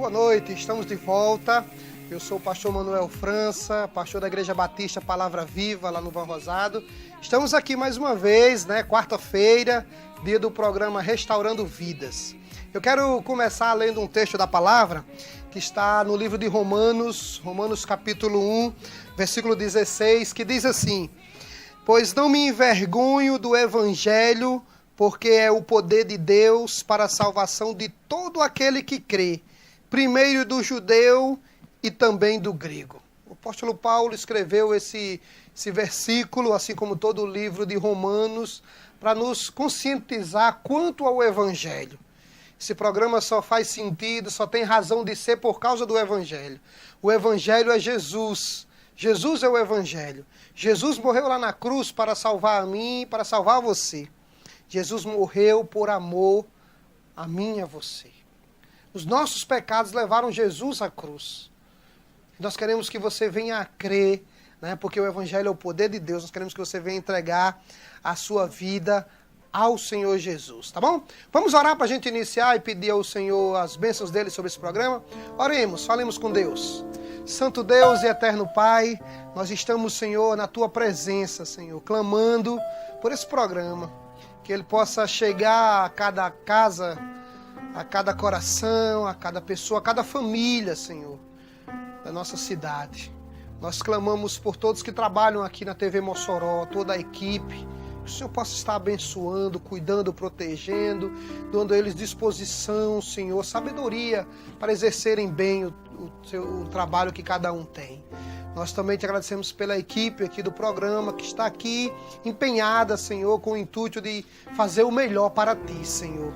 Boa noite, estamos de volta. Eu sou o pastor Manuel França, pastor da Igreja Batista Palavra Viva, lá no Van Rosado. Estamos aqui mais uma vez, quarta-feira, dia do programa Restaurando Vidas. Eu quero começar lendo um texto da palavra que está no livro de Romanos capítulo 1, versículo 16, que diz assim: Pois não me envergonho do evangelho, porque é o poder de Deus para a salvação de todo aquele que crê, primeiro do judeu e também do grego. O apóstolo Paulo escreveu esse versículo, assim como todo o livro de Romanos, para nos conscientizar quanto ao evangelho. Esse programa só faz sentido, só tem razão de ser por causa do evangelho. O evangelho é Jesus. Jesus é o evangelho. Jesus morreu lá na cruz para salvar a mim e para salvar você. Jesus morreu por amor a mim e a você. Os nossos pecados levaram Jesus à cruz. Nós queremos que você venha a crer, porque o evangelho é o poder de Deus. Nós queremos que você venha entregar a sua vida ao Senhor Jesus, tá bom? Vamos orar para a gente iniciar e pedir ao Senhor as bênçãos dele sobre esse programa? Oremos, falemos com Deus. Santo Deus e eterno Pai, nós estamos, Senhor, na Tua presença, Senhor, clamando por esse programa, que ele possa chegar a cada casa, a cada coração, a cada pessoa, a cada família, Senhor, da nossa cidade. Nós clamamos por todos que trabalham aqui na TV Mossoró, toda a equipe, que o Senhor possa estar abençoando, cuidando, protegendo, dando a eles disposição, Senhor, sabedoria para exercerem bem o trabalho que cada um tem. Nós também te agradecemos pela equipe aqui do programa, que está aqui empenhada, Senhor, com o intuito de fazer o melhor para Ti, Senhor.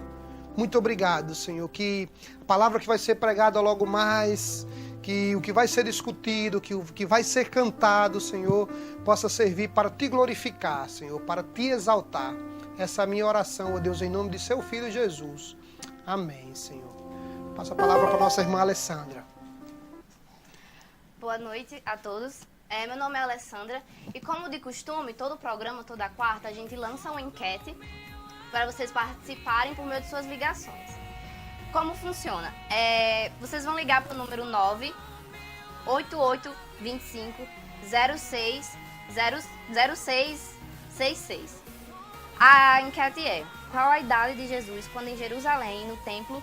Muito obrigado, Senhor, que a palavra que vai ser pregada logo mais, que o que vai ser discutido, que o que vai ser cantado, Senhor, possa servir para Te glorificar, Senhor, para Te exaltar. Essa é a minha oração, ó Deus, em nome de Seu Filho Jesus. Amém, Senhor. Passa a palavra para a nossa irmã Alessandra. Boa noite a todos. Meu nome é Alessandra e, como de costume, todo programa, toda quarta, a gente lança uma enquete para vocês participarem por meio de suas ligações. Como funciona? Vocês vão ligar para o número 988250666. A enquete é: qual a idade de Jesus quando em Jerusalém, no templo,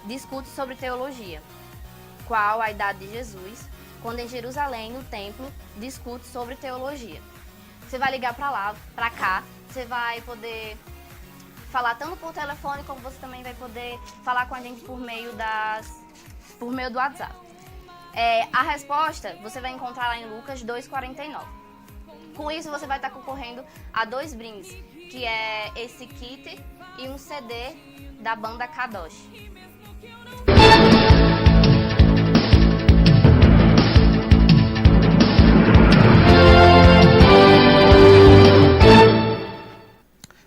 discute sobre teologia? Qual a idade de Jesus quando em Jerusalém, no templo, discute sobre teologia? Você vai ligar para lá, para cá, você vai poder falar tanto por telefone, como você também vai poder falar com a gente por meio do WhatsApp. A resposta você vai encontrar lá em Lucas 2,49. Com isso, você vai estar concorrendo a 2 brindes, que é esse kit e um CD da banda Kadosh.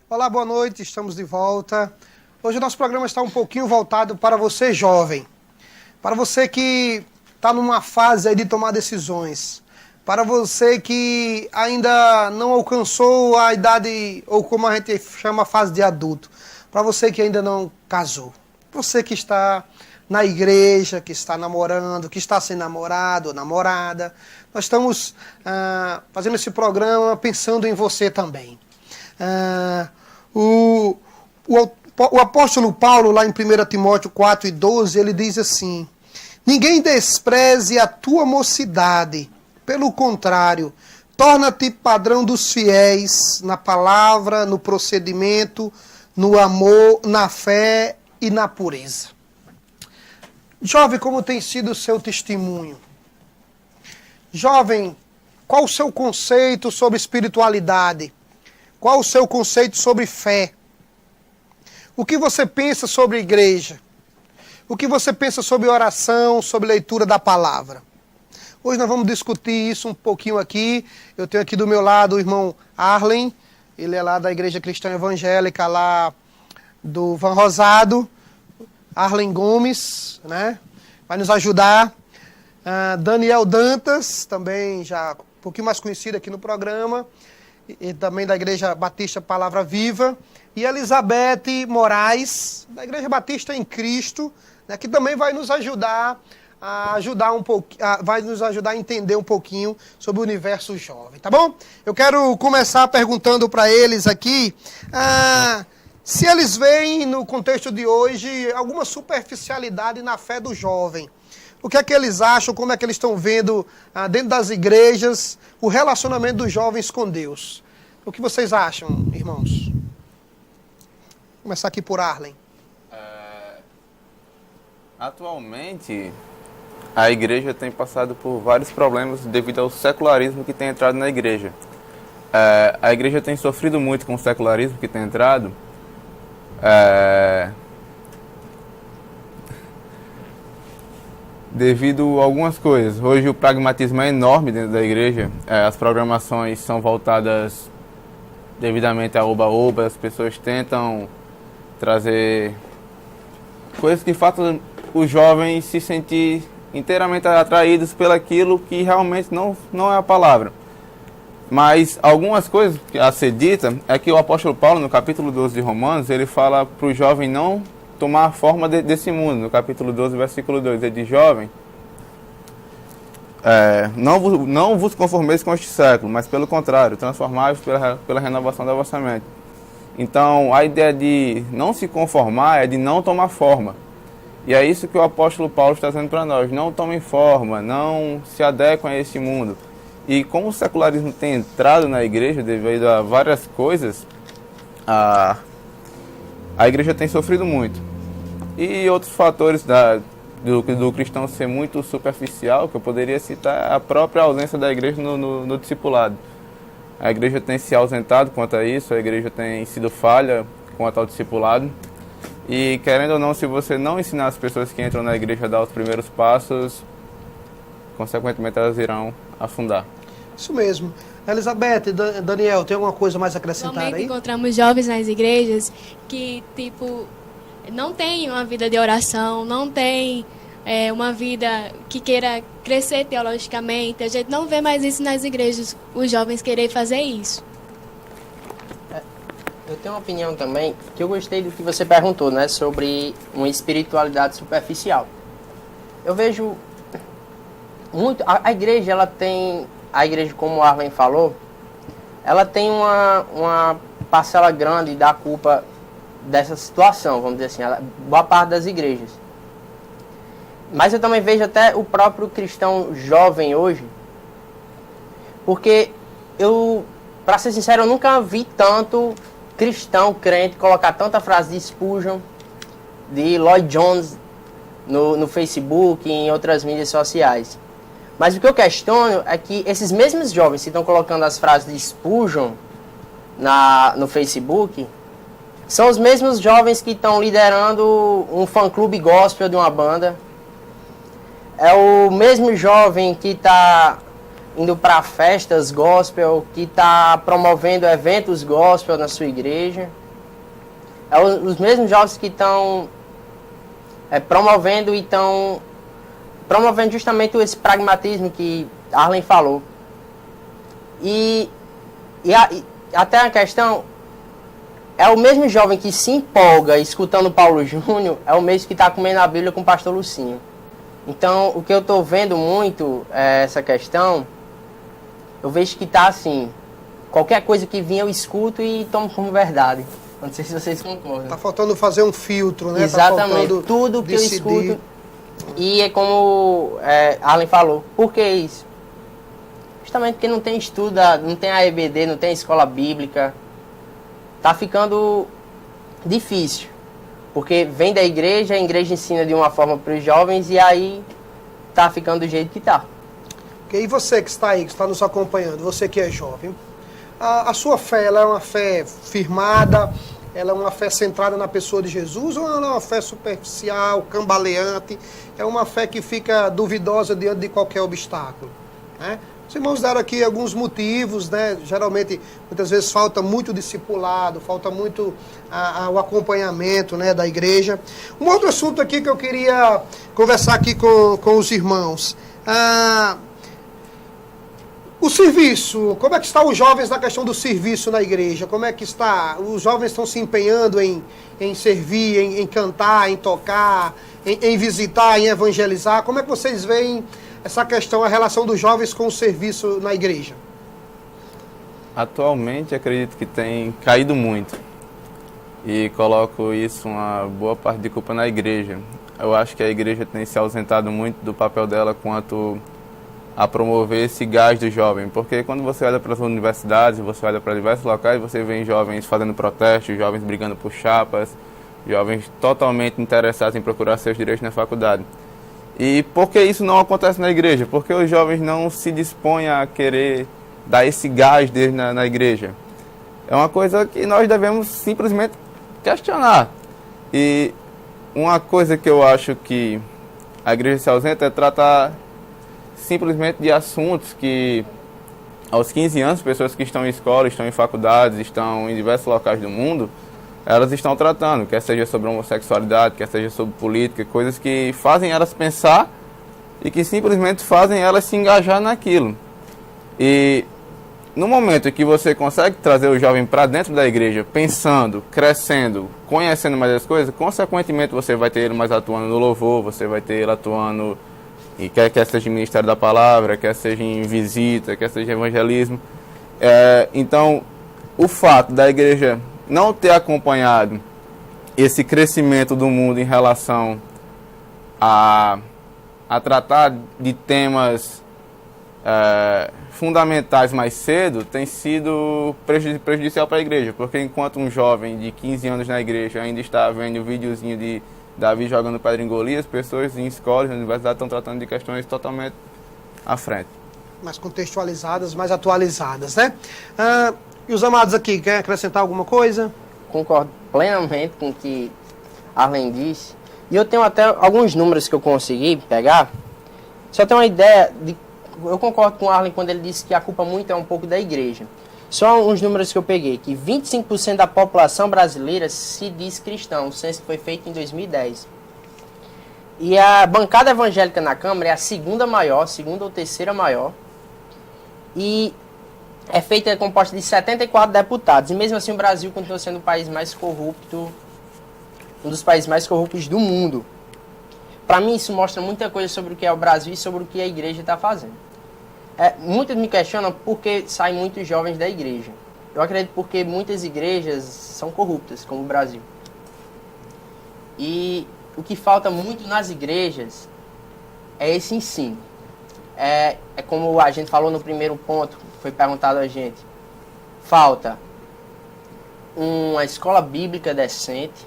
Olá, boa noite, estamos de volta. Hoje o nosso programa está um pouquinho voltado para você jovem, para você que está numa fase aí de tomar decisões, para você que ainda não alcançou a idade, ou como a gente chama, a fase de adulto, para você que ainda não casou, você que está na igreja, que está namorando, que está sem namorado ou namorada. Nós estamos fazendo esse programa pensando em você também. O apóstolo Paulo, lá em 1 Timóteo 4:12, ele diz assim: Ninguém despreze a tua mocidade, pelo contrário, torna-te padrão dos fiéis na palavra, no procedimento, no amor, na fé e na pureza. Jovem, como tem sido o seu testemunho? Jovem, qual o seu conceito sobre espiritualidade? Qual o seu conceito sobre fé? O que você pensa sobre igreja? O que você pensa sobre oração, sobre leitura da palavra? Hoje nós vamos discutir isso um pouquinho aqui. Eu tenho aqui do meu lado o irmão Arlen. Ele é lá da Igreja Cristã Evangélica, lá do Van Rosado. Arlen Gomes, vai nos ajudar. Daniel Dantas, também já pouquinho mais conhecido aqui no programa, e também da Igreja Batista Palavra Viva. e Elizabeth Moraes, da Igreja Batista em Cristo, né, que também vai nos ajudar vai nos ajudar a entender um pouquinho sobre o universo jovem, tá bom? Eu quero começar perguntando para eles aqui se eles veem no contexto de hoje alguma superficialidade na fé do jovem. O que é que eles acham, como é que eles estão vendo dentro das igrejas o relacionamento dos jovens com Deus? O que vocês acham, irmãos? Vou começar aqui por Arlen. Atualmente, a igreja tem passado por vários problemas devido ao secularismo que tem entrado na igreja. A igreja tem sofrido muito com o secularismo que tem entrado. Devido a algumas coisas. Hoje o pragmatismo é enorme dentro da igreja. As programações são voltadas devidamente a oba-oba. As pessoas tentam trazer coisas que façam os jovens se sentir inteiramente atraídos pelaquilo que realmente não é a palavra. Mas algumas coisas a ser dita é que o apóstolo Paulo, no capítulo 12 de Romanos, ele fala para o jovem não tomar a forma desse mundo. No capítulo 12, versículo 2, ele diz: jovem, não vos conformeis com este século, mas pelo contrário, transformai-vos pela renovação da vossa mente. Então, a ideia de não se conformar é de não tomar forma. E é isso que o apóstolo Paulo está dizendo para nós: não tomem forma, não se adequem a este mundo. E como o secularismo tem entrado na igreja devido a várias coisas, a igreja tem sofrido muito. E outros fatores do cristão ser muito superficial, que eu poderia citar, a própria ausência da igreja no discipulado. A igreja tem se ausentado quanto a isso, a igreja tem sido falha quanto ao discipulado. E querendo ou não, se você não ensinar as pessoas que entram na igreja a dar os primeiros passos, consequentemente elas irão afundar. Isso mesmo. Elizabeth, Daniel, tem alguma coisa mais a acrescentar Realmente aí? encontramos jovens nas igrejas que, não tem uma vida de oração, não tem uma vida que queira crescer teologicamente. A gente não vê mais isso nas igrejas, os jovens querer fazer isso. Eu tenho uma opinião também, que eu gostei do que você perguntou, né, sobre uma espiritualidade superficial. Eu vejo muito, a igreja, como o Arlen falou, ela tem uma parcela grande da culpa dessa situação, vamos dizer assim, boa parte das igrejas. Mas eu também vejo até o próprio cristão jovem hoje, porque para ser sincero, eu nunca vi tanto cristão, crente, colocar tanta frase de Spurgeon, de Lloyd Jones no Facebook e em outras mídias sociais. Mas o que eu questiono é que esses mesmos jovens que estão colocando as frases de Spurgeon no Facebook são os mesmos jovens que estão liderando um fã-clube gospel de uma banda. É o mesmo jovem que está indo para festas gospel, que está promovendo eventos gospel na sua igreja. É os mesmos jovens que estão promovendo justamente esse pragmatismo que Arlen falou. E até a questão, é o mesmo jovem que se empolga escutando Paulo Júnior, é o mesmo que está comendo a Bíblia com o pastor Lucinho. Então, o que eu estou vendo muito essa questão, eu vejo que está assim, qualquer coisa que vinha eu escuto e tomo como verdade. Não sei se vocês concordam. Está faltando fazer um filtro, né? Exatamente, tá tudo que decidir. Eu escuto. E é como Arlen falou, por que isso? Justamente porque não tem estudo, não tem a EBD, não tem escola bíblica. Tá ficando difícil. Porque vem da igreja, a igreja ensina de uma forma para os jovens e aí tá ficando do jeito que tá. E você que está aí, que está nos acompanhando, você que é jovem, a sua fé, ela é uma fé firmada, ela é uma fé centrada na pessoa de Jesus, ou ela é uma fé superficial, cambaleante, é uma fé que fica duvidosa diante de qualquer obstáculo, né? Os irmãos deram aqui alguns motivos, né? Geralmente, muitas vezes falta muito discipulado, falta muito o acompanhamento, né, da igreja. Um outro assunto aqui que eu queria conversar aqui com os irmãos. O serviço, como é que estão os jovens na questão do serviço na igreja? Como é que está? Os jovens estão se empenhando em servir, em cantar, em tocar, em visitar, em evangelizar? Como é que vocês veem essa questão, a relação dos jovens com o serviço na igreja? Atualmente, acredito que tem caído muito. E coloco isso, uma boa parte de culpa na igreja. Eu acho que a igreja tem se ausentado muito do papel dela quanto a promover esse gás do jovem. Porque quando você olha para as universidades, você olha para diversos locais, você vê jovens fazendo protestos, jovens brigando por chapas, jovens totalmente interessados em procurar seus direitos na faculdade. E por que isso não acontece na igreja? Porque os jovens não se dispõem a querer dar esse gás deles na igreja. É uma coisa que nós devemos simplesmente questionar. E uma coisa que eu acho que a igreja se ausenta é tratar simplesmente de assuntos que aos 15 anos, pessoas que estão em escola, estão em faculdades, estão em diversos locais do mundo, elas estão tratando, quer seja sobre homossexualidade, quer seja sobre política, coisas que fazem elas pensar e que simplesmente fazem elas se engajar naquilo. E no momento em que você consegue trazer o jovem para dentro da igreja, pensando, crescendo, conhecendo mais as coisas, consequentemente você vai ter ele mais atuando no louvor, você vai ter ele atuando, e quer seja em ministério da palavra, quer seja em visita, quer seja em evangelismo. Então, o fato da igreja não ter acompanhado esse crescimento do mundo em relação a tratar de temas fundamentais mais cedo tem sido prejudicial para a igreja, porque enquanto um jovem de 15 anos na igreja ainda está vendo o videozinho de Davi jogando pedra em Golias, pessoas em escolas, na universidade estão tratando de questões totalmente à frente. Mais contextualizadas, mais atualizadas, né? E os amados aqui, quer acrescentar alguma coisa? Concordo plenamente com o que Arlen disse. E eu tenho até alguns números que eu consegui pegar. Só tem uma ideia de... Eu concordo com o Arlen quando ele disse que a culpa muito é um pouco da igreja. Só uns números que eu peguei, que 25% da população brasileira se diz cristão, o censo foi feito em 2010. E a bancada evangélica na Câmara é a segunda ou terceira maior. E é composta de 74 deputados. E mesmo assim o Brasil continua sendo o país mais corrupto, um dos países mais corruptos do mundo. Para mim isso mostra muita coisa sobre o que é o Brasil e sobre o que a igreja está fazendo. Muitos me questionam por que saem muitos jovens da igreja. Eu acredito porque muitas igrejas são corruptas, como o Brasil. E o que falta muito nas igrejas é esse ensino. É como a gente falou no primeiro ponto, foi perguntado a gente. Falta uma escola bíblica decente,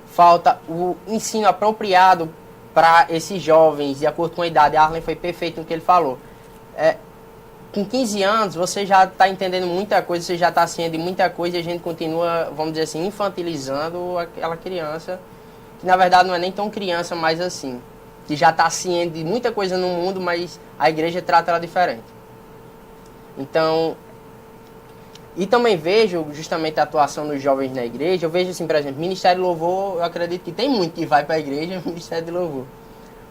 falta o ensino apropriado para esses jovens, de acordo com a idade. A Arlen foi perfeito no que ele falou. Com 15 anos, você já está entendendo muita coisa, você já está ciente de muita coisa e a gente continua, vamos dizer assim, infantilizando aquela criança, que na verdade não é nem tão criança mais assim, que já está ciente de muita coisa no mundo, mas a igreja trata ela diferente. Então, e também vejo justamente a atuação dos jovens na igreja. Eu vejo assim, por exemplo, Ministério de Louvor, eu acredito que tem muito que vai para a igreja, Ministério de Louvor.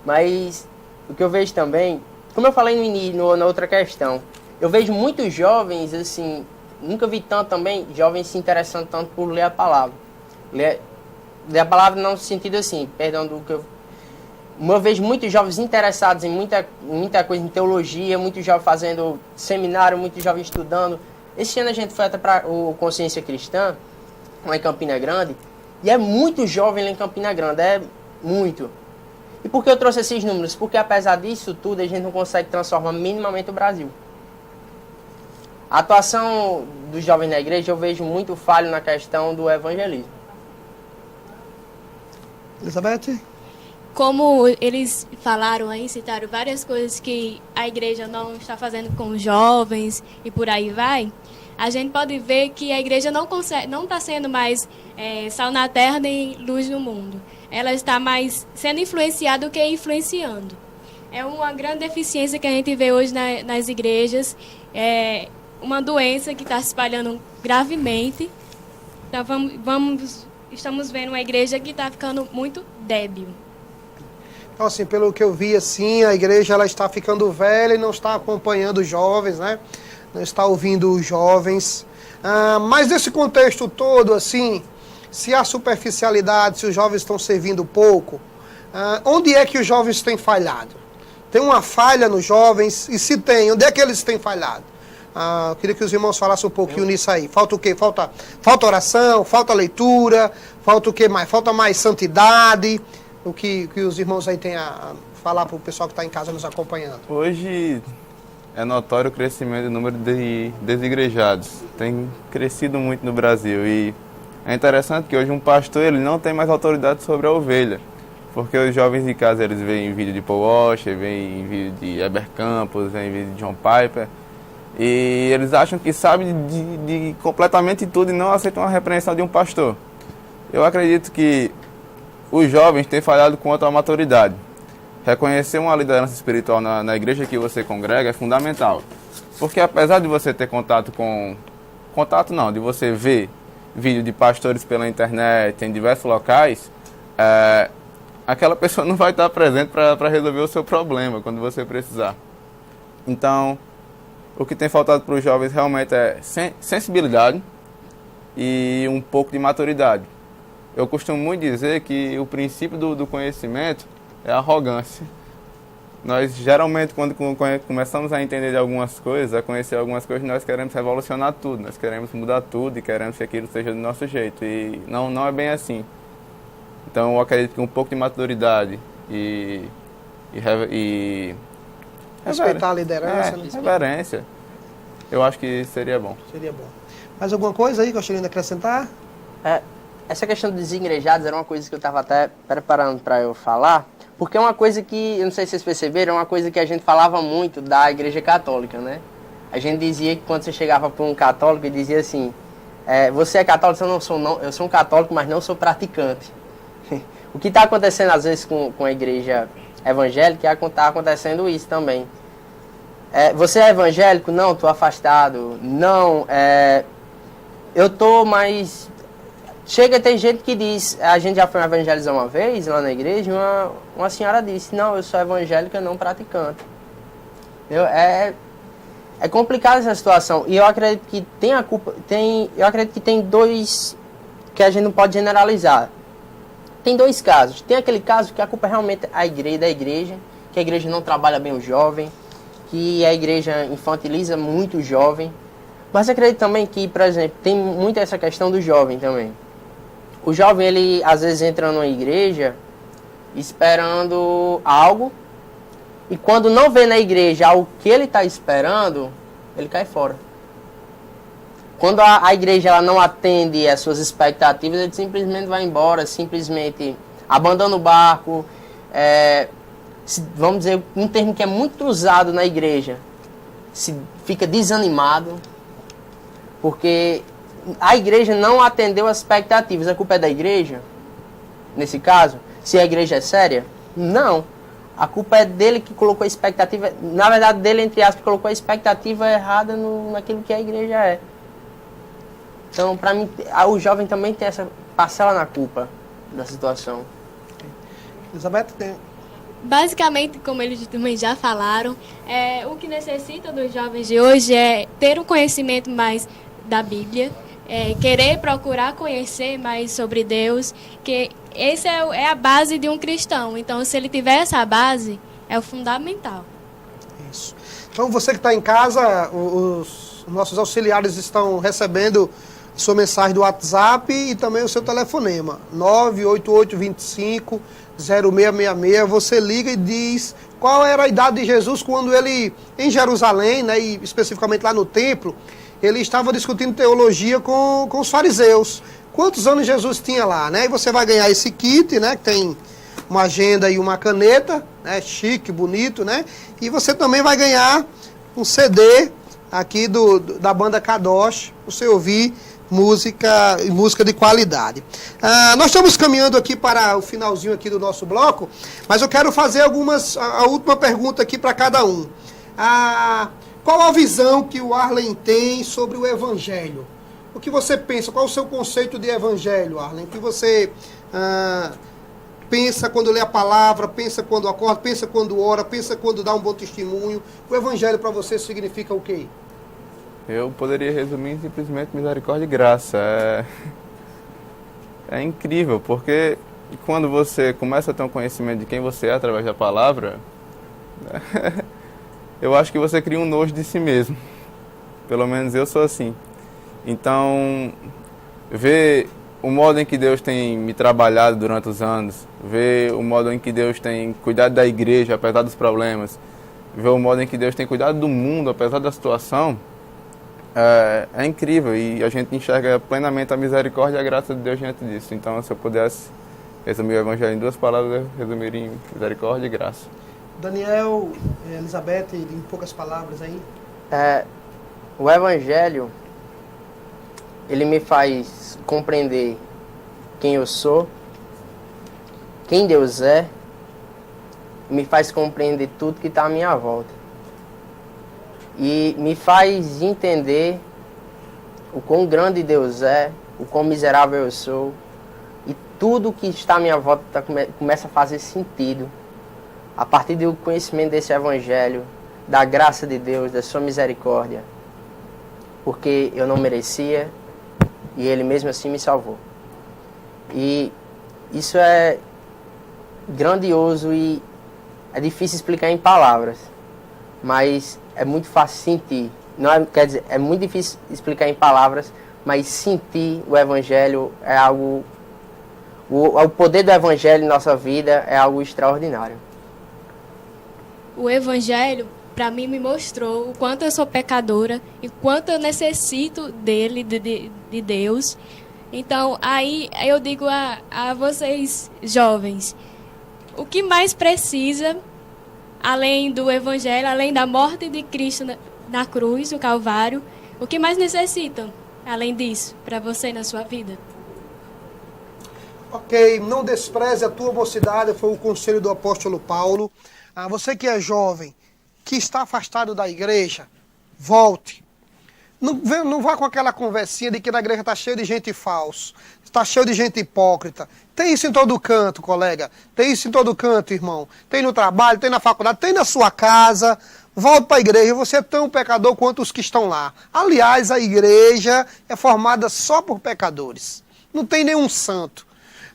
Mas o que eu vejo também, como eu falei no início, na outra questão, eu vejo muitos jovens, assim, nunca vi tanto também, jovens se interessando tanto por ler a palavra. Ler a palavra não no sentido assim, perdão do que eu... Eu vejo muitos jovens interessados em muita coisa, em teologia, muitos jovens fazendo seminário, muitos jovens estudando. Esse ano a gente foi até para o Consciência Cristã, lá em Campina Grande, e é muito jovem lá em Campina Grande, é muito. E por que eu trouxe esses números? Porque apesar disso tudo, a gente não consegue transformar minimamente o Brasil. A atuação dos jovens na igreja eu vejo muito falho na questão do evangelismo. Elizabeth? Como eles falaram aí, citaram várias coisas que a igreja não está fazendo com os jovens e por aí vai, a gente pode ver que a igreja não está sendo mais sal na terra nem luz no mundo. Ela está mais sendo influenciada do que influenciando. É uma grande deficiência que a gente vê hoje nas igrejas, é uma doença que está se espalhando gravemente. Então estamos vendo uma igreja que está ficando muito débil. Então, assim, pelo que eu vi, assim, a igreja ela está ficando velha e não está acompanhando os jovens, né? Não está ouvindo os jovens. Mas nesse contexto todo, assim, se há superficialidade, se os jovens estão servindo pouco, onde é que os jovens têm falhado? Tem uma falha nos jovens? E se tem, onde é que eles têm falhado? Eu queria que os irmãos falassem um pouquinho nisso aí. Falta o quê? Falta oração, falta leitura, falta o quê mais? Falta mais santidade. O que os irmãos aí têm a falar para o pessoal que está em casa nos acompanhando? Hoje é notório o crescimento do número de desigrejados. Tem crescido muito no Brasil e é interessante que hoje um pastor ele não tem mais autoridade sobre a ovelha. Porque os jovens de casa eles veem vídeo de Paul Washer, veem vídeo de Heber Campos, veem vídeo de John Piper. E eles acham que sabem de completamente tudo e não aceitam a repreensão de um pastor. Eu acredito que os jovens têm falhado quanto à maturidade. Reconhecer uma liderança espiritual na igreja que você congrega é fundamental. Porque apesar de você ter contato com... Contato não, de você ver vídeo de pastores pela internet, em diversos locais, aquela pessoa não vai estar presente para resolver o seu problema quando você precisar. Então, o que tem faltado para os jovens realmente é sensibilidade e um pouco de maturidade. Eu costumo muito dizer que o princípio do conhecimento é a arrogância. Nós, geralmente, quando começamos a entender de algumas coisas, a conhecer algumas coisas, nós queremos revolucionar tudo, nós queremos mudar tudo e queremos que aquilo seja do nosso jeito. E não é bem assim. Então, eu acredito que um pouco de maturidade e respeitar a liderança. Reverência. Eu acho que seria bom. Seria bom. Mais alguma coisa aí que eu gostaria de acrescentar? Essa questão dos desigrejados era uma coisa que eu estava até preparando para eu falar, porque é uma coisa que, eu não sei se vocês perceberam, é uma coisa que a gente falava muito da Igreja Católica, né? A gente dizia que quando você chegava para um católico e dizia assim, você é católico? Eu sou um católico, mas não sou praticante. O que está acontecendo às vezes com a igreja evangélica, está acontecendo isso também. Você é evangélico? Não, estou afastado. Não, eu estou mais... Chega, tem gente que diz, a gente já foi evangelizar uma vez lá na igreja, uma senhora disse, não, eu sou evangélica, não praticante. É complicada essa situação. E eu acredito que tem a culpa, eu acredito que tem dois que a gente não pode generalizar. Tem dois casos. Tem aquele caso que a culpa é realmente da igreja, que a igreja não trabalha bem o jovem, que a igreja infantiliza muito o jovem. Mas eu acredito também que, por exemplo, tem muito essa questão do jovem também. O jovem, ele às vezes entra numa igreja esperando algo, e quando não vê na igreja algo que ele está esperando, ele cai fora. Quando a igreja ela não atende às suas expectativas, ele simplesmente vai embora, simplesmente abandona o barco. Vamos dizer, um termo que é muito usado na igreja, fica desanimado, porque a igreja não atendeu às expectativas. A culpa é da igreja, nesse caso? Se a igreja é séria? Não. A culpa é dele que colocou a expectativa, na verdade dele, entre aspas, colocou a expectativa errada naquilo que a igreja é. Então, para mim, o jovem também tem essa parcela na culpa da situação. Elizabeth, tem... Basicamente, como eles também já falaram, o que necessita dos jovens de hoje é ter um conhecimento mais da Bíblia, querer procurar conhecer mais sobre Deus, que esse é a base de um cristão. Então, se ele tiver essa base, é o fundamental. Isso. Então, você que está em casa, os nossos auxiliares estão recebendo sua mensagem do WhatsApp e também o seu telefonema, 98825-0666. Você liga e diz qual era a idade de Jesus quando ele, em Jerusalém, né, e especificamente lá no templo, ele estava discutindo teologia com os fariseus. Quantos anos Jesus tinha lá, né? E você vai ganhar esse kit, né, que tem uma agenda e uma caneta, né, chique, bonito, né? E você também vai ganhar um CD aqui da banda Kadosh, para você ouvir música de qualidade. Nós estamos caminhando aqui para o finalzinho aqui do nosso bloco, mas eu quero fazer a última pergunta aqui para cada um. Qual a visão que o Arlen tem sobre o Evangelho? O que você pensa? Qual o seu conceito de Evangelho, Arlen? O que você pensa quando lê a palavra, pensa quando acorda, pensa quando ora, pensa quando dá um bom testemunho. O evangelho para você significa o quê? Eu poderia resumir simplesmente misericórdia e graça. É incrível, porque quando você começa a ter um conhecimento de quem você é através da palavra, eu acho que você cria um nojo de si mesmo. Pelo menos eu sou assim. Então, ver o modo em que Deus tem me trabalhado durante os anos, ver o modo em que Deus tem cuidado da igreja, apesar dos problemas, ver o modo em que Deus tem cuidado do mundo, apesar da situação, é incrível. E a gente enxerga plenamente a misericórdia e a graça de Deus diante disso. Então, se eu pudesse resumir o evangelho em 2 palavras, eu resumiria em misericórdia e graça. Daniel, Elizabeth, em poucas palavras aí. O evangelho, ele me faz compreender quem eu sou, quem Deus é, me faz compreender tudo que está à minha volta. E me faz entender o quão grande Deus é, o quão miserável eu sou. E tudo que está à minha volta começa a fazer sentido. A partir do conhecimento desse evangelho, da graça de Deus, da sua misericórdia. Porque eu não merecia e Ele mesmo assim me salvou. E isso é grandioso e é difícil explicar em palavras, mas é muito fácil sentir. Não é, quer dizer, é muito difícil explicar em palavras, mas sentir o evangelho é algo... O poder do evangelho em nossa vida é algo extraordinário. O evangelho, para mim, me mostrou o quanto eu sou pecadora e quanto eu necessito dele, de Deus. Então, aí eu digo a vocês, jovens, o que mais precisa, além do evangelho, além da morte de Cristo na cruz, no Calvário, o que mais necessitam, além disso, para você na sua vida? Ok, não despreze a tua mocidade, foi o conselho do apóstolo Paulo. Você que é jovem, que está afastado da igreja, volte. Não vá com aquela conversinha de que na igreja está cheio de gente falsa, está cheio de gente hipócrita. Tem isso em todo canto, colega. Tem isso em todo canto, irmão. Tem no trabalho, tem na faculdade, tem na sua casa. Volte para a igreja, você é tão pecador quanto os que estão lá. Aliás, a igreja é formada só por pecadores. Não tem nenhum santo.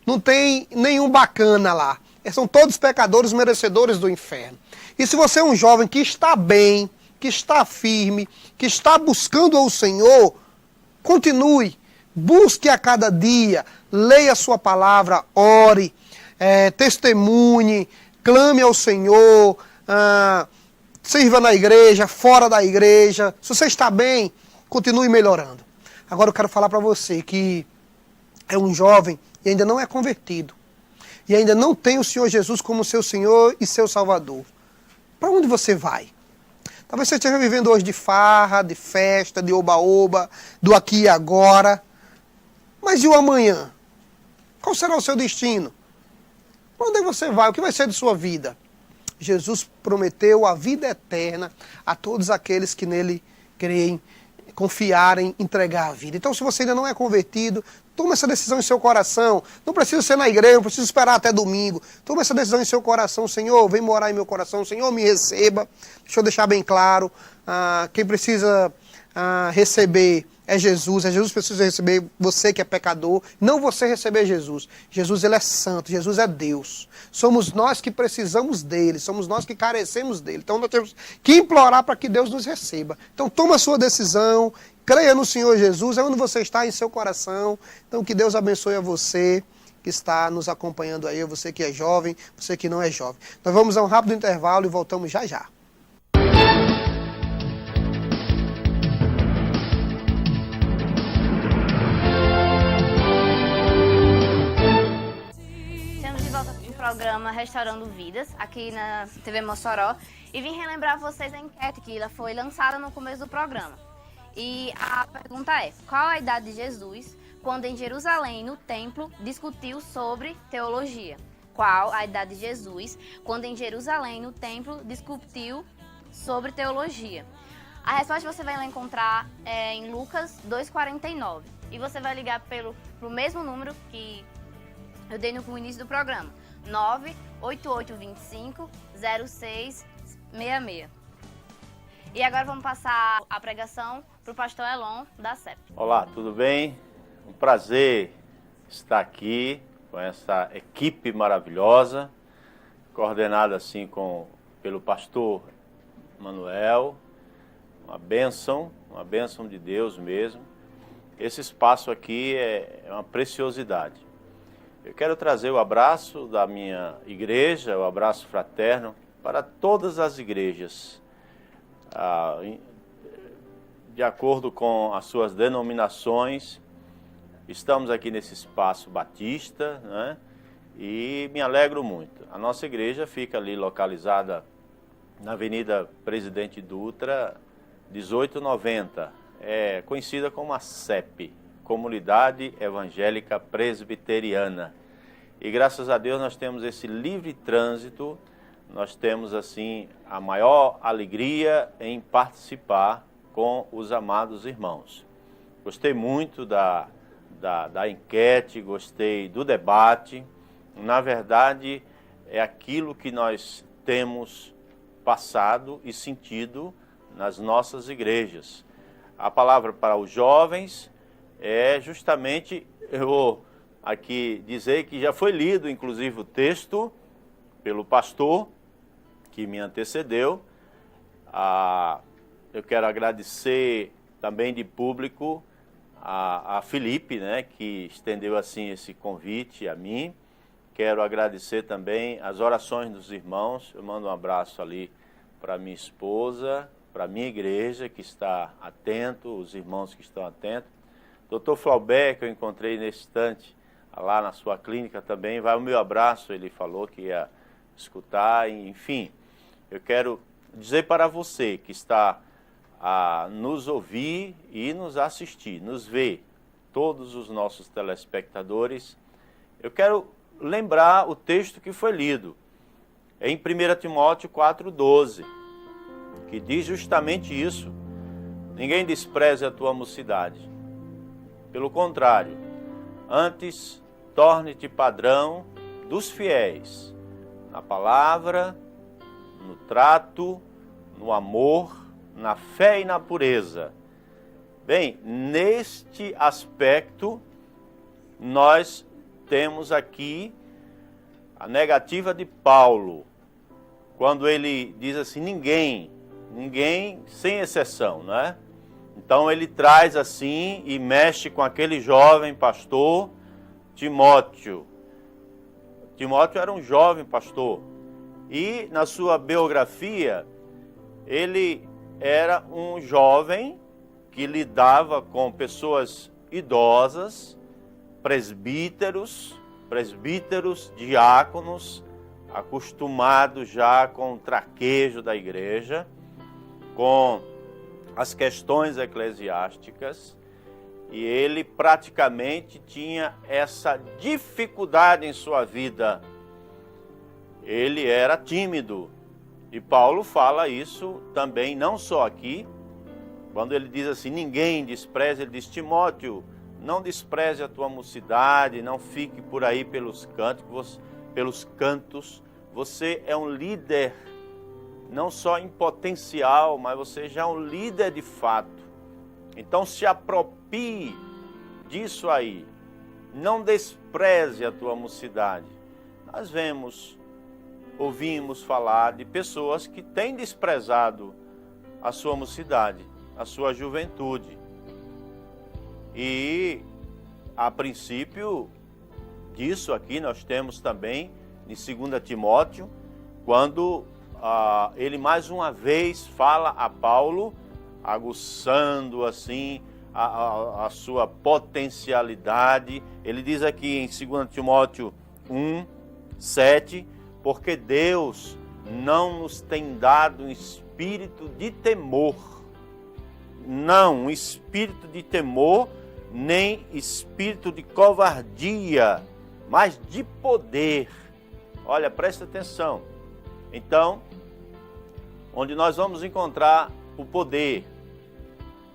Não tem nenhum bacana lá. São todos pecadores merecedores do inferno. E se você é um jovem que está bem, que está firme, que está buscando ao Senhor, continue. Busque a cada dia, leia a sua palavra, ore, testemunhe, clame ao Senhor, sirva na igreja, fora da igreja. Se você está bem, continue melhorando. Agora eu quero falar para você que é um jovem e ainda não é convertido. E ainda não tem o Senhor Jesus como seu Senhor e seu Salvador. Para onde você vai? Talvez você esteja vivendo hoje de farra, de festa, de oba-oba, do aqui e agora. Mas e o amanhã? Qual será o seu destino? Para onde você vai? O que vai ser de sua vida? Jesus prometeu a vida eterna a todos aqueles que nele creem, confiarem, entregar a vida. Então, se você ainda não é convertido, tome essa decisão em seu coração. Não precisa ser na igreja, não precisa esperar até domingo. Tome essa decisão em seu coração. Senhor, vem morar em meu coração. Senhor, me receba. Deixa eu deixar bem claro. Quem precisa receber é Jesus. Jesus precisa receber você que é pecador. Não você receber Jesus. Jesus, ele é santo. Jesus é Deus. Somos nós que precisamos dele. Somos nós que carecemos dele. Então, nós temos que implorar para que Deus nos receba. Então, toma a sua decisão. Creia no Senhor Jesus, é onde você está, em seu coração. Então, que Deus abençoe a você que está nos acompanhando aí, você que é jovem, você que não é jovem. Nós vamos a um rápido intervalo e voltamos já já. Estamos de volta com o programa Restaurando Vidas, aqui na TV Mossoró. E vim relembrar vocês a enquete que ela foi lançada no começo do programa. E a pergunta é, qual a idade de Jesus quando em Jerusalém, no templo, discutiu sobre teologia? Qual a idade de Jesus quando em Jerusalém, no templo, discutiu sobre teologia? A resposta você vai encontrar em Lucas 2,49. E você vai ligar pro mesmo número que eu dei no início do programa. 98825-0666. E agora vamos passar a pregação para o pastor Elon, da CEP. Olá, tudo bem? Um prazer estar aqui com essa equipe maravilhosa, coordenada assim pelo pastor Manuel. Uma bênção de Deus mesmo. Esse espaço aqui é uma preciosidade. Eu quero trazer o abraço da minha igreja, o abraço fraterno, para todas as igrejas, de acordo com as suas denominações. Estamos aqui nesse espaço batista, né? E me alegro muito. A nossa igreja fica ali localizada na Avenida Presidente Dutra, 1890. É conhecida como a CEP, Comunidade Evangélica Presbiteriana. E graças a Deus nós temos esse livre trânsito, nós temos assim a maior alegria em participar com os amados irmãos. Gostei muito da enquete, gostei do debate. Na verdade, é aquilo que nós temos passado e sentido nas nossas igrejas. A palavra para os jovens é justamente, eu vou aqui dizer que já foi lido, inclusive, o texto pelo pastor que me antecedeu. Eu quero agradecer também de público a Felipe, né, que estendeu assim esse convite a mim. Quero agradecer também as orações dos irmãos. Eu mando um abraço ali para minha esposa, para minha igreja que está atento, os irmãos que estão atentos. Dr. Flaubert, que eu encontrei nesse instante, lá na sua clínica também, vai o meu abraço, ele falou que ia escutar, enfim. Eu quero dizer para você que está a nos ouvir e nos assistir, nos ver, todos os nossos telespectadores, eu quero lembrar o texto que foi lido, em 1 Timóteo 4,12, que diz justamente isso: ninguém despreze a tua mocidade. Pelo contrário, antes torne-te padrão dos fiéis, na palavra, no trato, no amor, na fé e na pureza. Bem, neste aspecto, nós temos aqui a negativa de Paulo, quando ele diz assim, ninguém, sem exceção, né? Então ele traz assim e mexe com aquele jovem pastor, Timóteo. Timóteo era um jovem pastor e na sua biografia ele era um jovem que lidava com pessoas idosas, presbíteros, diáconos, acostumados já com o traquejo da igreja, com as questões eclesiásticas, e ele praticamente tinha essa dificuldade em sua vida. Ele era tímido, e Paulo fala isso também, não só aqui, quando ele diz assim, ninguém despreze, ele diz, Timóteo, não despreze a tua mocidade, não fique por aí pelos cantos, você é um líder, não só em potencial, mas você já é um líder de fato. Então se aproprie disso aí, não despreze a tua mocidade. Nós ouvimos falar de pessoas que têm desprezado a sua mocidade, a sua juventude. E, a princípio disso aqui, nós temos também, em 2 Timóteo, quando ele mais uma vez fala a Paulo, aguçando assim a sua potencialidade. Ele diz aqui em 2 Timóteo 1:7, porque Deus não nos tem dado um espírito de temor, não, um espírito de temor, nem espírito de covardia, mas de poder. Olha, presta atenção. Então, onde nós vamos encontrar o poder?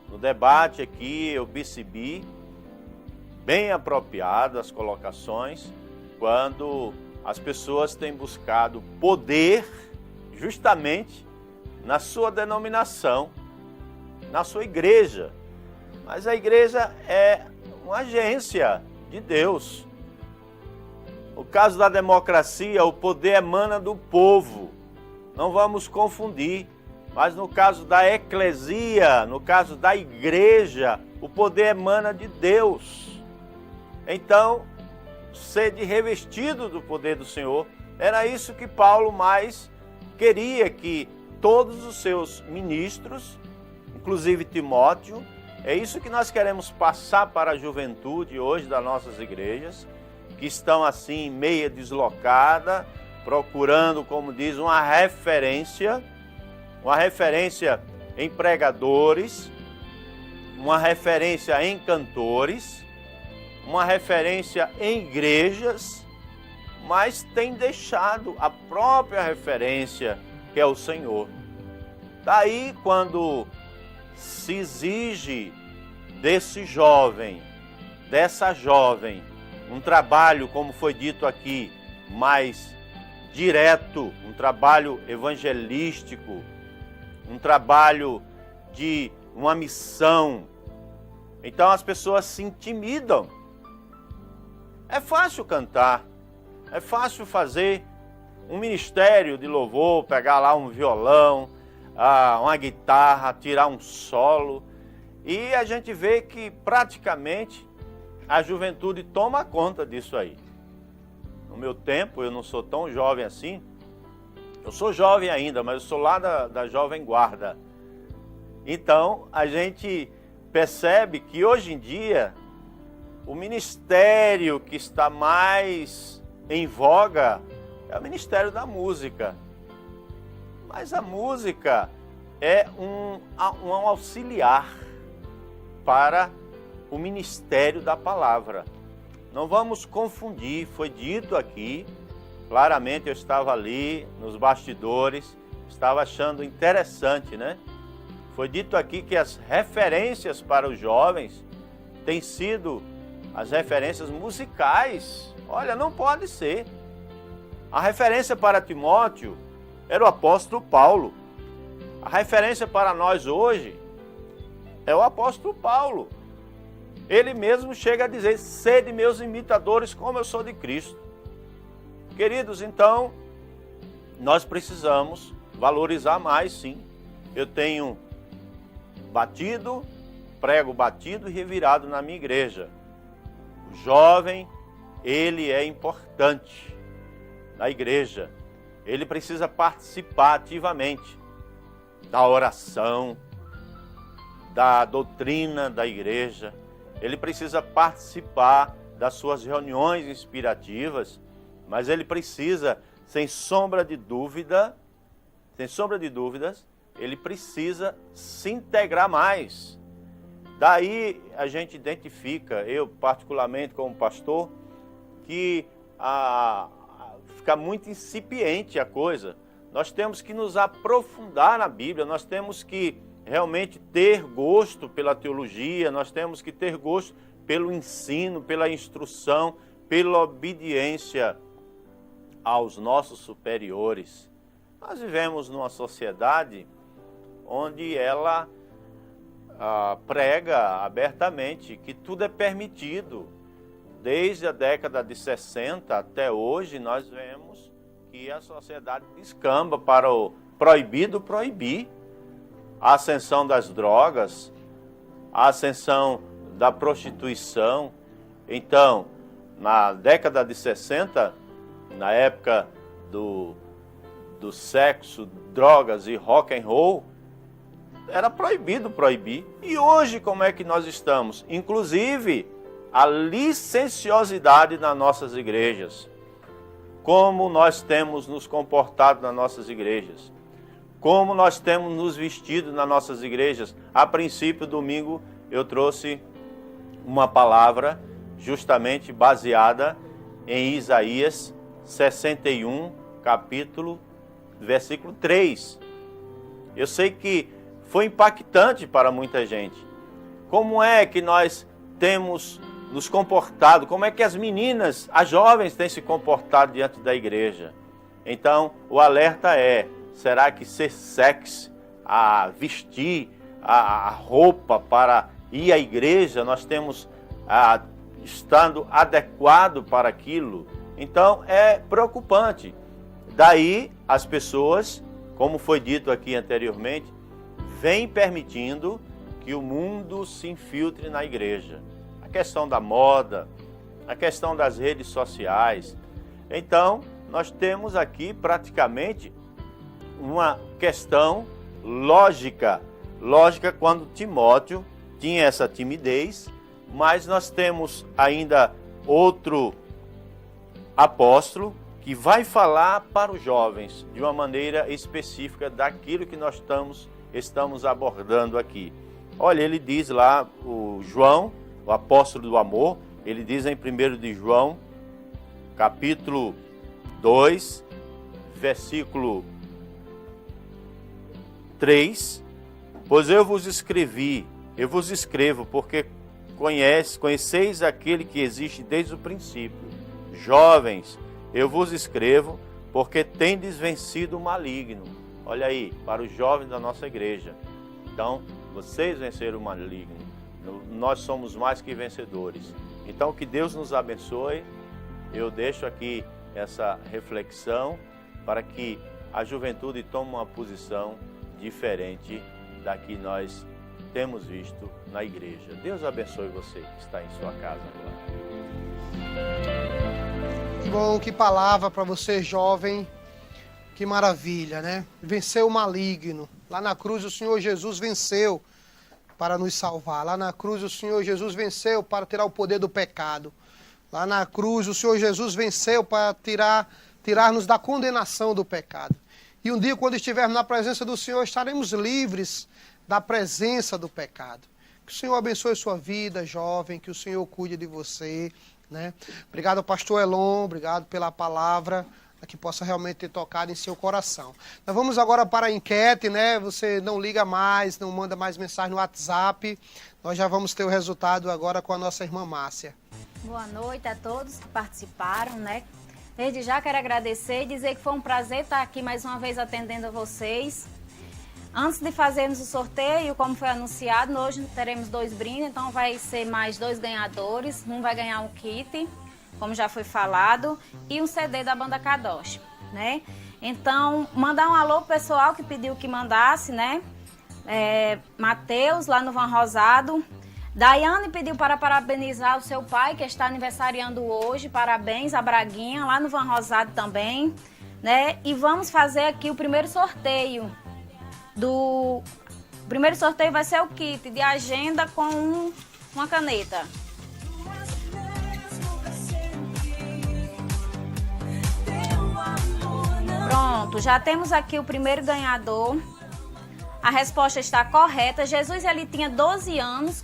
No debate aqui, eu percebi bem apropriado as colocações, quando as pessoas têm buscado poder justamente na sua denominação, na sua igreja. Mas a igreja é uma agência de Deus. No caso da democracia, o poder emana do povo. Não vamos confundir. Mas no caso da eclesia, no caso da igreja, o poder emana de Deus. Então, sede revestido do poder do Senhor, era isso que Paulo mais queria, que todos os seus ministros, inclusive Timóteo, é isso que nós queremos passar para a juventude hoje das nossas igrejas, que estão assim meia deslocada, procurando, como diz, uma referência em pregadores, uma referência em cantores, uma referência em igrejas, mas tem deixado a própria referência, que é o Senhor. Daí, quando se exige desse jovem, dessa jovem, um trabalho, como foi dito aqui, mais direto, um trabalho evangelístico, um trabalho de uma missão, então as pessoas se intimidam. É fácil cantar, é fácil fazer um ministério de louvor, pegar lá um violão, uma guitarra, tirar um solo, e a gente vê que praticamente a juventude toma conta disso aí. No meu tempo, eu não sou tão jovem assim, eu sou jovem ainda, mas eu sou lá da Jovem Guarda. Então, a gente percebe que hoje em dia, o ministério que está mais em voga é o ministério da música. Mas a música é um auxiliar para o ministério da palavra. Não vamos confundir, foi dito aqui, claramente eu estava ali nos bastidores, estava achando interessante, né? Foi dito aqui que as referências para os jovens têm sido as referências musicais. Olha, não pode ser. A referência para Timóteo era o apóstolo Paulo. A referência para nós hoje é o apóstolo Paulo. Ele mesmo chega a dizer, sede meus imitadores como eu sou de Cristo. Queridos, então, nós precisamos valorizar mais, sim. Eu tenho prego batido e revirado na minha igreja. O jovem, ele é importante na igreja. Ele precisa participar ativamente da oração, da doutrina da igreja. Ele precisa participar das suas reuniões inspirativas, mas ele precisa, sem sombra de dúvidas, ele precisa se integrar mais. Daí a gente identifica, eu particularmente como pastor, que fica muito incipiente a coisa. Nós temos que nos aprofundar na Bíblia, nós temos que realmente ter gosto pela teologia, nós temos que ter gosto pelo ensino, pela instrução, pela obediência aos nossos superiores. Nós vivemos numa sociedade onde ela prega abertamente que tudo é permitido. Desde a década de 60 até hoje, nós vemos que a sociedade descamba para o proibido proibir. A ascensão das drogas, a ascensão da prostituição. Então, na década de 60, na época do sexo, drogas e rock and roll, era proibido proibir. E hoje como é que nós estamos? Inclusive, a licenciosidade nas nossas igrejas. Como nós temos nos comportado nas nossas igrejas. Como nós temos nos vestido nas nossas igrejas. A princípio, domingo, eu trouxe uma palavra justamente baseada em Isaías 61, versículo 3. Eu sei que foi impactante para muita gente. Como é que nós temos nos comportado, como é que as meninas, as jovens têm se comportado diante da igreja. Então, o alerta é, será que ser sexy, a vestir a roupa para ir à igreja, nós temos estando adequado para aquilo? Então, é preocupante. Daí, as pessoas, como foi dito aqui anteriormente, vêm permitindo que o mundo se infiltre na igreja. A questão da moda, a questão das redes sociais. Então, nós temos aqui praticamente uma questão lógica. Lógica quando Timóteo tinha essa timidez, mas nós temos ainda outro apóstolo que vai falar para os jovens de uma maneira específica daquilo que nós estamos abordando aqui. Olha, ele diz lá, o João, o apóstolo do amor, ele diz em 1 de João, capítulo 2, versículo 3, pois eu vos escrevo, porque conheceis aquele que existe desde o princípio. Jovens, eu vos escrevo, porque tendes vencido o maligno. Olha aí, para os jovens da nossa igreja. Então, vocês venceram o maligno. Nós somos mais que vencedores. Então, que Deus nos abençoe. Eu deixo aqui essa reflexão para que a juventude tome uma posição diferente da que nós temos visto na igreja. Deus abençoe você que está em sua casa agora. Que bom, que palavra para você, jovem. Que maravilha, né? Venceu o maligno. Lá na cruz o Senhor Jesus venceu para nos salvar. Lá na cruz o Senhor Jesus venceu para tirar o poder do pecado. Lá na cruz o Senhor Jesus venceu para tirar-nos da condenação do pecado. E um dia, quando estivermos na presença do Senhor, estaremos livres da presença do pecado. Que o Senhor abençoe sua vida, jovem, que o Senhor cuide de você, né? Obrigado, pastor Elon, obrigado pela palavra, que possa realmente ter tocado em seu coração. Nós vamos agora para a enquete, né? Você não liga mais, não manda mais mensagem no WhatsApp. Nós já vamos ter o resultado agora com a nossa irmã Márcia. Boa noite a todos que participaram, né? Desde já quero agradecer e dizer que foi um prazer estar aqui mais uma vez atendendo a vocês. Antes de fazermos o sorteio, como foi anunciado, hoje teremos 2 brindes, então vai ser mais 2 ganhadores. Um vai ganhar um kit, como já foi falado, e um CD da banda Kadosh, né? Então, mandar um alô pro pessoal que pediu que mandasse, né? Matheus, lá no Van Rosado. Daiane pediu para parabenizar o seu pai, que está aniversariando hoje. Parabéns a Braguinha, lá no Van Rosado também, né? E vamos fazer aqui o primeiro sorteio. O primeiro sorteio vai ser o kit de agenda com uma caneta. Pronto, já temos aqui o primeiro ganhador. A resposta está correta. Jesus, ele tinha 12 anos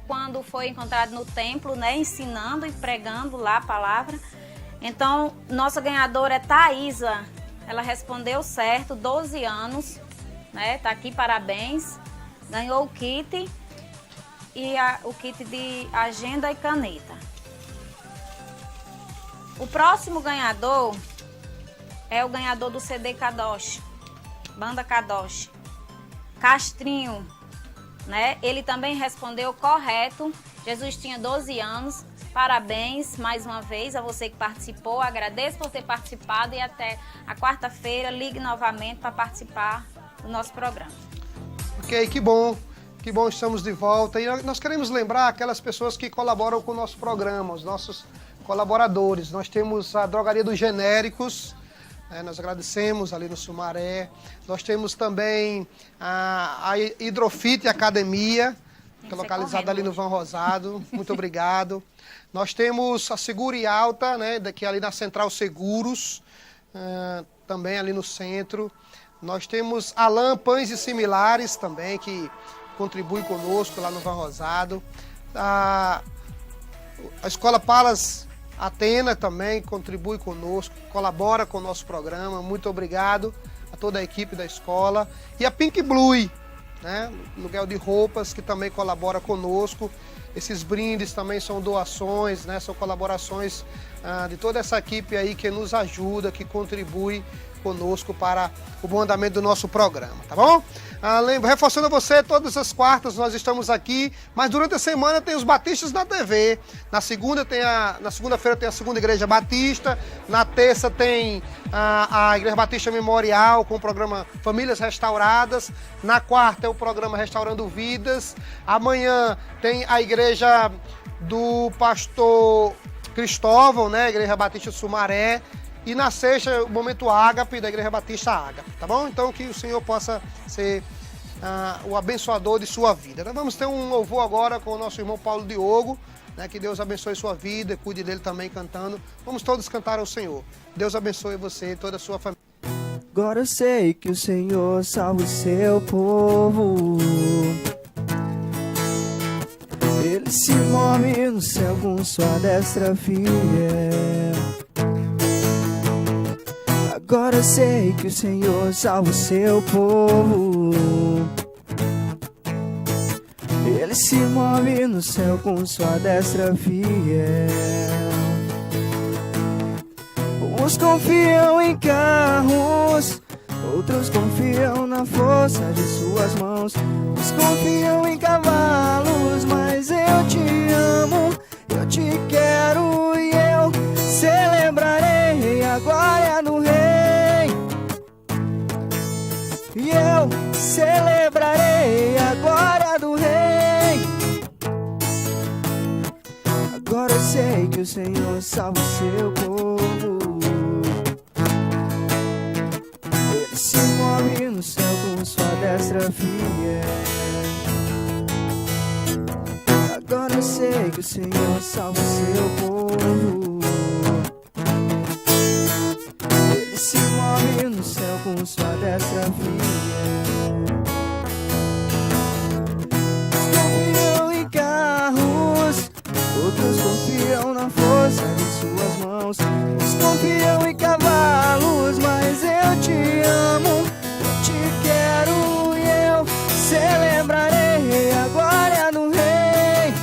quando foi encontrado no templo, né, ensinando e pregando lá a palavra. Então, nossa ganhadora é Thaisa. Ela respondeu certo, 12 anos, né? Tá aqui, parabéns. Ganhou o kit e o kit de agenda e caneta. O próximo ganhador é o ganhador do CD Kadosh, banda Kadosh. Castrinho, né? Ele também respondeu correto. Jesus tinha 12 anos. Parabéns mais uma vez a você que participou. Agradeço por ter participado e até a quarta-feira ligue novamente para participar do nosso programa. Ok, que bom estamos de volta. E nós queremos lembrar aquelas pessoas que colaboram com o nosso programa, os nossos colaboradores. Nós temos a Drogaria dos Genéricos. Nós agradecemos ali no Sumaré. Nós temos também a Hidrofit Academia, que é localizada ali no Van Rosado. Muito obrigado. Nós temos a Segure Alta, né, que é ali na Central Seguros, também ali no centro. Nós temos Alan Pães e Similares também, que contribui conosco lá no Van Rosado. A Escola Palas Atena também contribui conosco, colabora com o nosso programa. Muito obrigado a toda a equipe da escola. E a Pink Blue, né? Aluguel de roupas, que também colabora conosco. Esses brindes também são doações, né? São colaborações de toda essa equipe aí que nos ajuda, que contribui conosco para o bom andamento do nosso programa, tá bom? Reforçando a você, todas as quartas nós estamos aqui, mas durante a semana tem os Batistas na TV. Na segunda-feira tem a Segunda Igreja Batista, na terça tem a Igreja Batista Memorial com o programa Famílias Restauradas, na quarta é o programa Restaurando Vidas, amanhã tem a Igreja do Pastor Cristóvão, né? Igreja Batista Sumaré. E na sexta, o Momento Ágape, da Igreja Batista Ágape, tá bom? Então, que o Senhor possa ser o abençoador de sua vida. Nós vamos ter um louvor agora com o nosso irmão Paulo Diogo, né? Que Deus abençoe sua vida, cuide dele também cantando. Vamos todos cantar ao Senhor. Deus abençoe você e toda a sua família. Agora eu sei que o Senhor salva o seu povo. Ele se move no céu com sua destra fiel. Agora eu sei que o Senhor salva o seu povo. Ele se move no céu com sua destra fiel. Uns confiam em carros, outros confiam na força de suas mãos. Uns confiam em cavalos, mas eu te amo, eu te quero e eu celebrarei a glória do Rei. E eu celebrarei a glória do Rei. Agora eu sei que o Senhor salva o seu povo. Ele se move no céu com sua destra fiel. Agora eu sei que o Senhor salva o seu povo. Ele se move no céu com sua destra fiel. Uns confiam em carros, outros confiam na força de suas mãos. Uns confiam em cavalos, mas eu te amo, eu te quero e eu celebrarei a glória do Rei.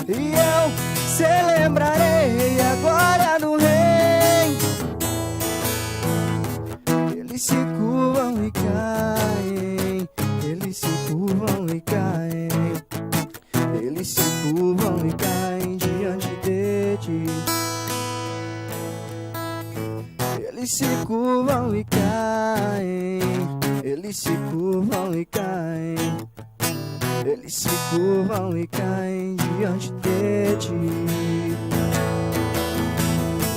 E eu celebrarei a glória do Rei. Eles se curvam e caem, eles se curvam e caem. Eles se curvam e caem diante de ti. Eles se curvam e caem, eles se curvam e caem. Eles se curvam e caem diante de ti.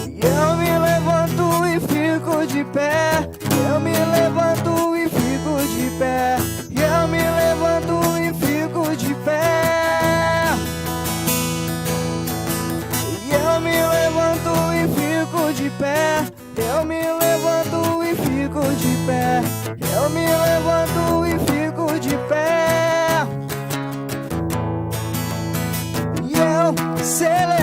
E eu me levanto e fico de pé. Eu me levanto e fico de pé. E eu me levanto e fico de pé. E eu me levanto e fico de pé. Eu me levanto e fico de pé. Eu me levanto e fico de pé. E eu celebrarei